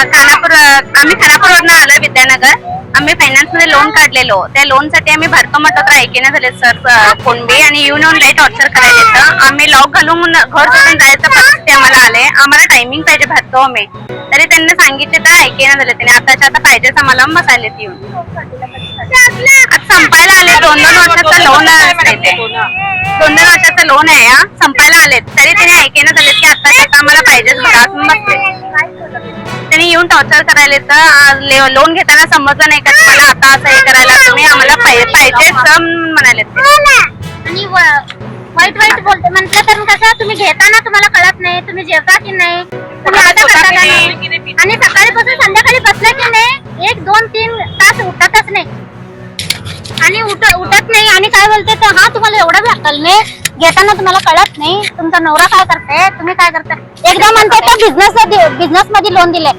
आम्ही खानापूरवरून आलोय विद्यानगर. आम्ही फायनान्स मध्ये लोन काढलेलो. त्या लोन साठी आम्ही भरतो म्हटलं तर ऐकेना झाले सर कोणबी आणि येऊन लय टॉर्चर करायला येतं. आम्ही लॉक घालून घर सोडून जायचं परिस्थिती आम्हाला आले. आम्हाला टायमिंग पाहिजे भरतो आम्ही, तरी त्यांनी सांगितले तर ऐकेना झाले. त्यांनी आताच्या आता पाहिजेच आम्हाला बसायलेत येऊन. आता संपायला आले. 2-2 वर्षाचं लोन आहे ते. 2-2 वर्षाचं लोन आहे हा. संपायला आलेत तरी त्यांनी ऐकेना झालेत की आताच्या आता आम्हाला पाहिजेच घरात बसले. त्यांनी येऊन टॉर्चर करायला तर लोन घेताना समजलं नाही का तुम्हाला आता असं हे करायला तुम्ही आम्हाला पाहिजेच म्हणाले. आणि वाईट बोलते म्हटलं तर कसं तुम्ही घेताना तुम्हाला कळत नाही तुम्ही जेवता की नाही, तुम्ही आता करता का नाही, आणि सकाळीपासून संध्याकाळी बसले की नाही 1-2-3 तास उठतच नाही आणि उठत नाही. आणि काय बोलते तर हा तुम्हाला एवढं बी अक्कल नाही, घेताना तुम्हाला कळत नाही तुमचा नवरा काय करते तुम्ही काय करता. एकदा म्हणते तर बिझनेस मध्ये लोन दिले